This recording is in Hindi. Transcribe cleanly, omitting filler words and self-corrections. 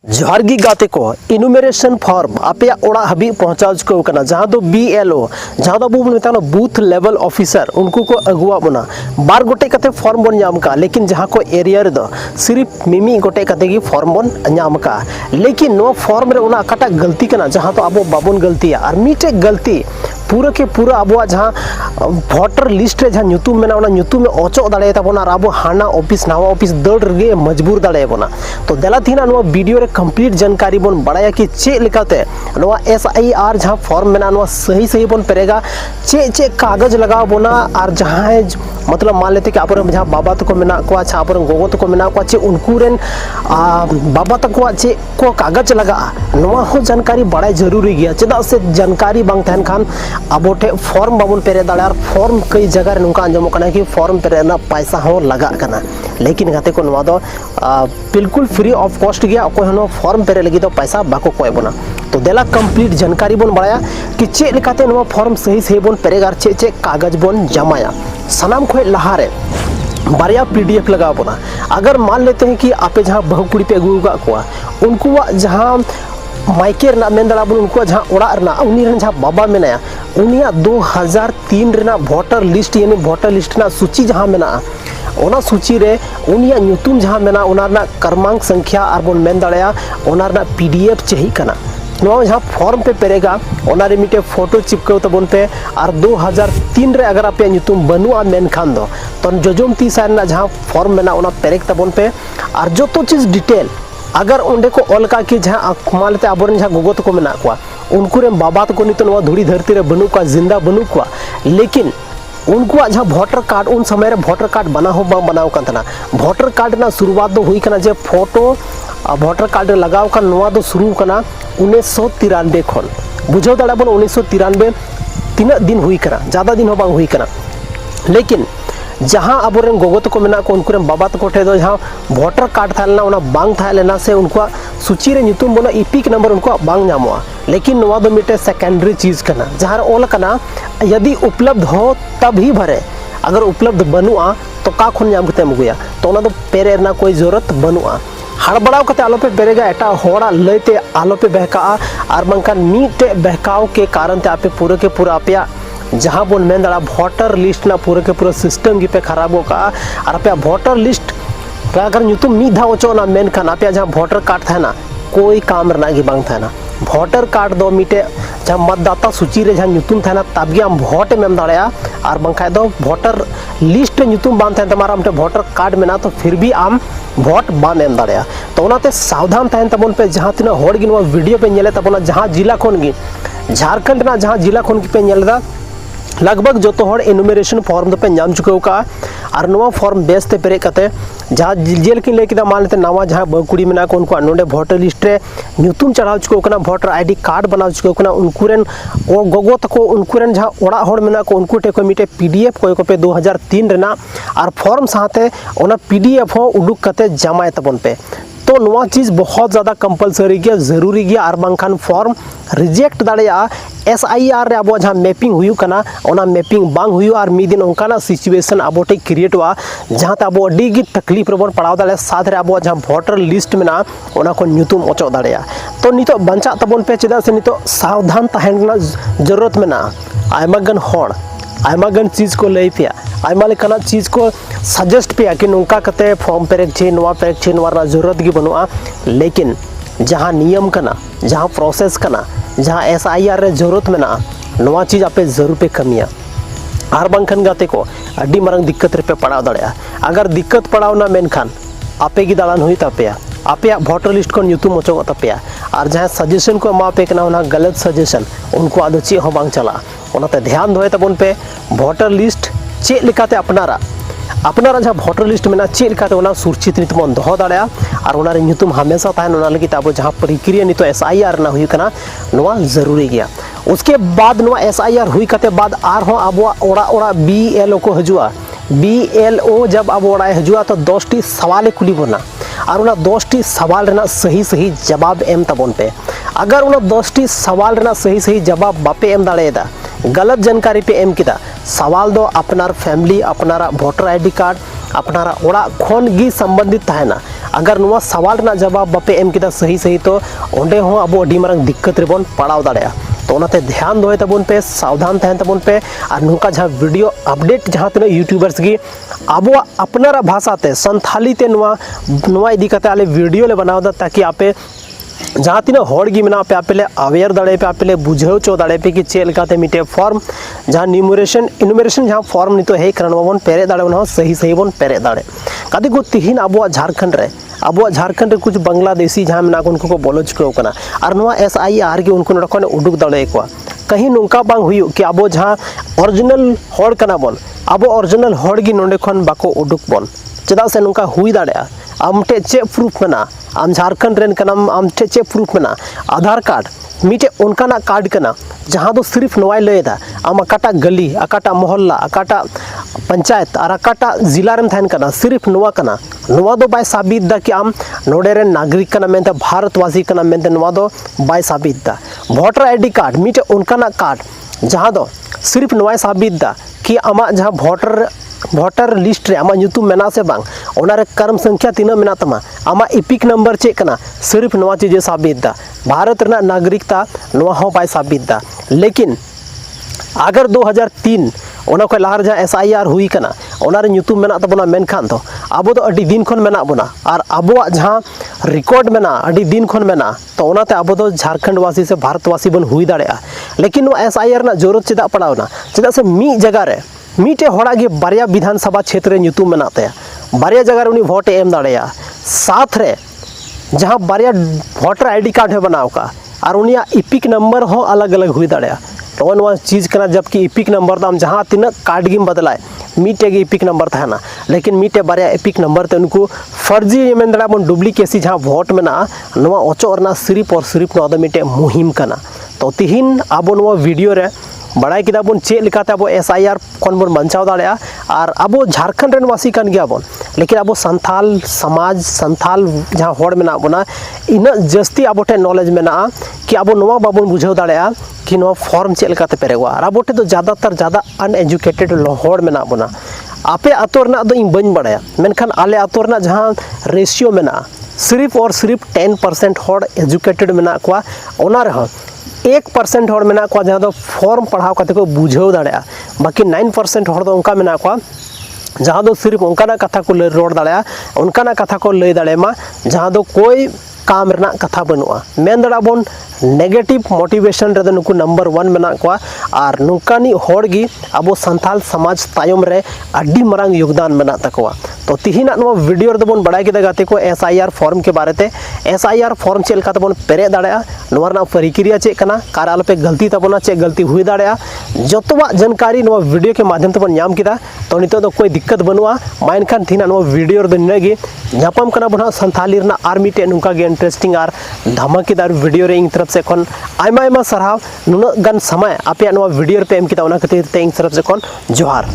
जोहारगी गाते को इनुमेरेशन फॉर्म आपे ओड़ा हबी पहुंचा चुका कना जहां दो बीएलओ जहां दो बन मेता बूथ लेवल ऑफिसर उनको को अगुआ बना बार गोटे कते फॉर्म बन नाम का लेकिन जहां को एरिया रे दो सिर्फ मिमी गोटे कते की फॉर्म बन नाम का लेकिन नो फॉर्म रे उना कटा गलती कना जहां तो अब बाबन गलतिया और मीटे गलती पूरा के पूरा अब जहां वोटर लिस्ट रे जहां न्यूतुम मेना ओना न्यूतुम में ओचो दाड़े ताबोना और अब हाना ऑफिस नवा ऑफिस दड़ रे मजबूर दाड़े बोना तो देला थीना नो वीडियो रे कंप्लीट जानकारी बन बड़ाया कि चे लिखाते नवा एसआईआर जहां फॉर्म मेना नो सही सही बन पेरेगा चे चे कागज लगाओ बोना और जहां मतलब मान लेते कि आप जहां बाबा तक मेना को अच्छा आप गोगो तक मेना को चे उनको रेन बाबा तक चे को कागज लगा नवा हो जानकारी बड़ा जरूरी गया चेदा से जानकारी बांग तहन खान अब फॉर्म बाबन पेरे दाड़ा फॉर्म कई जगह रे नुका अंजमो कना कि फॉर्म पेरे ना पैसा हो लगा कना लेकिन गाते को नवा दो बिल्कुल फ्री ऑफ कॉस्ट गया कोई हनो फॉर्म पेरे लगी तो पैसा बाको कोई बना तो देला कंप्लीट जानकारी बन बड़ाया कि चे लिखाते नवा फॉर्म सही सही बन पेरेगा चे चे कागज बन जमाया सनाम खोए लहारे बारिया पीडीएफ लगा बोना अगर मान लेते हैं कि आप जहाँ बहु कुड़ी पे अगू को उनको जहाँ माइके मेन दाड़ा बन उनको जहाँ ओड़ा उनी जहाँ बाबा मेनाया उनिया 2003 रेना वोटर लिस्ट यानी वोटर लिस्ट ना सूची जहाँ मेना ओना सूची रे उनिया न्यूतुम जहाँ मेना ओना क्रमांक संख्या और बन मेन दाड़ा ओना पीडीएफ चाहिए कना नवा जहाँ फॉर्म पे पेरेगा ओना रे मिटे फोटो चिपकाओ तबन पे और 2003 रे अगर आप न्यूतुम बनुआ मेन खान दो तो जोजोम 30 ना जहाँ फॉर्म मेना ओना पेरेक तबन पे और जो तो चीज डिटेल अगर उन्हें को ऑल का कि जहाँ मान लेते अब जहाँ गोगो तक मेना को उनको रे बाबा तक नित धूड़ी धरती रे बनू को जिंदा बनू को लेकिन उनको जहाँ वोटर कार्ड उन समय रे वोटर कार्ड बना हो बनाव करना वोटर कार्ड ना शुरुआत दो हुई करना जे फोटो वोटर कार्ड लगाव का नवा दो शुरू करना 1993 खन बुझाव दाड़ा बन 1993 तीना दिन हुई करा ज़्यादा दिन हो बांग हुई करा लेकिन जहाँ अब गोगो तक मेना को उनको बाबा तक ठे जहाँ वोटर कार्ड था लेना बांग था लेना से उनको सूची रे न्यूतुम बोला इपिक नंबर उनको बांग नामोआ लेकिन नवा दो मिटे सेकेंडरी चीज़ करना जहाँ ऑल करना यदि उपलब्ध हो तब ही भरे अगर उपलब्ध बनुआ तो का खुन नाम करते मुगुया तो ना तो पेरे ना कोई जरूरत बनुआ हड़बड़ाव कते आलो पे पेरेगा एटा होड़ा लयते आलो पे बहका और बंकान मीटे बहकाव के कारण ते आपे पूरे के पूरा आपया जहाँ बोन मेन दाड़ा वोटर लिस्ट ना पूरे के पूरा सिस्टम की पे खराब होगा और आपया वोटर लिस्ट अगर न्यूतुम मी धा ओचो ना मेन खान आपया जहाँ वोटर कार्ड था ना कोई काम रना की बांग था ना वोटर कार्ड दो मिटे जहाँ मतदाता सूची रे जहाँ न्यूतुम था ना तब हम वोट में दाड़ा और बंखाय दो वोटर लिस्ट न्यूतुम बांध था तमारा मटे वोटर कार्ड में ना तो फिर भी आम वोट बाम एम दाड़ा तो उनाते सावधान तहन तबन पे जहाँ तीना होड़ गी वीडियो पे नेले तबना जहाँ जिला खन गी झारखंड ना जहाँ जिला खन पे नेलदा लगभग जो तो इनुमेरेशन फॉर्म पे नाम चुके का और नवा फॉर्म बेसते पेरे कते जहाँ जेल की लेके मान लेते नवा जहाँ बकुड़ी में को उनको नोडे वोटर लिस्ट रे न्यूतुम चढ़ाव चुके वोटर आईडी कार्ड बनाव चुके उनको गोगो तक उनको जहाँ ओड़ा होड़ में को उनको टे को मिटे पीडीएफ को पे 2003 रेना और फॉर्म साथे ओना पीडीएफ हो उडुक कते जमाए तबन पे तो नवा चीज़ बहुत ज़्यादा कंपलसरी गया जरूरी गया और बांखान फॉर्म रिजेक्ट दाड़ा एसआईआर रे अब जहाँ मैपिंग हुई कना ओना मैपिंग बांग हुई और मी दिन उनका सिचुएशन अब क्रिएट हुआ जहाँ ते अब अड़ी तकलीफ रे बन पड़ाव दाड़े साथ रे अब जहाँ वोटर लिस्ट में ना ओना को न्यूतुम ओचो दाड़ा तो नितो बंचा तबन पे चेदा से नितो सावधान तहन जरूरत में ना आयमागन होड़ आयमागन चीज़ को लई पे आयमा लेकाना चीज़ को सजेस्ट पे कि नुका कते फॉर्म पेरेक छे नवा जरूरत की बनुआ लेकिन जहाँ नियम कना जहाँ प्रोसेस कना जहाँ एसआईआर रे जरूरत में ना नवा चीज़ आपे जरूर पे कमिया आर बांखन गाते को अड्डी मारंग दिक्कत रे पे पड़ाव दाड़ा अगर दिक्कत पड़ाव ना मेन खान आपे की दालान हुई तापेया आपया वोटर लिस्ट को न्यूतुम ओचो तापेया और जहाँ सजेशन को एमा पे कना ओना गलत सजेशन उनको आदो चे हो बांग चला ओनाते ध्यान दोए तबन पे वोटर लिस्ट चे लिखाते अपनारा जहाँ वोटर लिस्ट में चे लिखाते ओना सुरक्षित नीत मन दो दाड़ा और ओना रे न्यूतुम हमेशा तहन ओना लगी अब जहाँ प्रक्रिया नितो एसआईआर ना हुई कना नवा जरूरी गया उसके बाद नवा एसआईआर हुई कते बाद आर हो अब ओड़ा ओड़ा बीएलओ को हजुआ बीएलओ जब अब ओड़ा हजुआ तो 10टी सवाल कुली बना और उना 10टी सवाल रेना सही सही जवाब एम तबन पे अगर उना 10टी सवाल रेना सही सही जवाब बापे एम दाड़ेदा गलत जानकारी पे एम किदा सवाल दो अपनार फैमिली अपनारा वोटर आईडी कार्ड अपनारा ओड़ा खन गी संबंधित तहना अगर नुआ सवाल रना जवाब बापे एम किदा सही सही तो ओंडे हो अब अडी मारंग दिक्कत रेबन पड़ाव दाड़ेया। तो उनाते ध्यान दोय तबन पे, सावधान तहन तबन पे और नुका जहाँ वीडियो अपडेट जहाँ तीन यूट्यूबर्स की अब अपनारा भाषाते संथाली ते नुआ इदी कते आले वीडियो ले बनाव दा ताकि आपे जहाँ तीन हड़ की मेना पे आपे अवेयर दाड़े पे आपे बुझाव चो दाड़े पे कि चेल काते मिटे फॉर्म जहाँ इनुमरेशन जहाँ फॉर्म नितो हे करन बन पेरे दाड़े उन सही सही बन पेरे दाड़े कदी को तिहिन अब झारखंड रे कुछ बांग्लादेशी जहाँ मेना उनको को बोलो चुको कना और नवा SIR के उनको नडखन उडुक दाड़े को कहीं नुका बांग हुई कि अब जहाँ ओरिजिनल हड़ कना बन अब ओरिजिनल हड़ की नोंडे खन बाको उडुक बन चेदा से नुका हुई दाड़ेया आम ठे चे प्रूफ मेना आम झारखंड रेन कनाम आम ठे चे प्रूफ मेना आधार कार्ड मीटे उनकाना कार्ड कना जहाँ दो सिर्फ नवाई लयदा आम अकाटा गली अकाटा मोहल्ला अकाटा पंचायत और अकाटा जिला रेन थान कना सिर्फ नवा कना नवा दो बाय साबित दा कि आम नोडे रेन नागरिक कना मेनते भारतवासी कना मेनते नवा दो बाय साबित दा वोटर ID कार्ड मीटे उनकाना कार्ड जहाँ दो सिर्फ नवाई साबित दा कि आमा जहाँ वोटर लिस्ट रे आमा ᱧᱩᱛᱩᱢ मेना से बांग ओनारे कर्म संख्या तीना मेना तमा आमा इपिक नंबर चेक कना सिर्फ नवा चीजे साबित दा भारत रना नागरिकता नवा हो पाए साबित दा। लेकिन अगर 2003 ओना को लहर जहाँ SIR हुई कना ओनारे ᱧᱩᱛᱩᱢ मेना तबना मेनखान तो अब तो अडी दिन खन मेना बना और अब जहाँ रिकॉर्ड मेना अडी दिन खन मेना तो ओनाते अब तो झारखंड वासी से भारतवासी बन हुई दाड़ेया। लेकिन SIR ना जरूरत चेदा पड़ावना चेदा से मी जगह रे मीटे हड़ा के बारिया विधानसभा क्षेत्र रे ᱧᱩᱛᱩᱢ मेना तया बारिया जगह रे उनी वोट एम दाड़ेया साथ रे जहाँ बारिया वोटर ID कार्ड है बनाव का और उनिया इपिक नंबर हो अलग अलग हुई दाड़ेया तो नवा चीज़ कना जबकि इपिक नंबर दाम जहाँ तीन कार्ड गिम बदलाए मीटे के इपिक नंबर तहना लेकिन मीटे बारिया इपिक नंबर ते उनको फर्जी मेन दाड़ा बन डुप्लीकेसी जहाँ वोट मेना नवा ओचो रना सिर्फ और सिर्फ नवा दो मीटे मुहिम कना। तो तिहिन अब नवा वीडियो रे बड़ाई किदा बन चेक लिखाते अब SIR खन बन बंचाव दाड़ेया और अब झारखंड रेन वासी कन गया बन लेकिन अब संथाल समाज संथाल जहाँ हड़ मेना बना इना जस्ती अब ठे नॉलेज मेना कि अब नवा बाबन बुझाव दाड़ेया कि नवा फॉर्म चेक लिखाते पेरेगवा और अब ठे तो ज़्यादा अनएजुकेटेड हड़ मेना बना आपे आतो रना दो इन बन बड़ाया मेनखान आले आतो रना जहाँ रेशियो मेना सिर्फ और सिर्फ 10% हड़ एजुकेटेड मेना को ओना रहा 1% हड़ मेना को जहाँ दो फॉर्म पढ़ाव करते को बुझाव दाड़ेया बाकी 9% हड़ दो उनका मेना को जहाँ दो सिर्फ उनका कथा को रोड दाड़ेया उनका कथा को लय दाड़ेमा जहाँ दो कोई काम रना कथा बनुआ मेन दाड़ा बन नेगेटिव मोटिवेशन रे नुकु नंबर 1 मेना को और नुकानी हड़गी अब संथाल समाज तायम रे अड्डी मरांग योगदान मेना तकवा। तो तिहिना नो वीडियो रे बन बड़ाई केदा गाते को SIR फॉर्म के बारे ते SIR फॉर्म चेल का तबन पेरे दाड़ेया नोवा ना प्रक्रिया चेक कना कार आलपे गलती तबना चेक गलती हुई दाड़ेया जतवा जानकारी नो वीडियो के माध्यम तबन नाम किदा तो नितो दो कोई दिक्कत बनुआ माइन खान थिना नो वीडियो रे नगी नापाम कना बना संथाली रना आर मिटे नुका गे इंटरेस्टिंग और धमाकेदार वीडियो रे इन तरफ से खन आयमा सराव नुना गन समय आपे नो वीडियो पे एम किदा ओना खातिर ते इन तरफ से खन जोहार।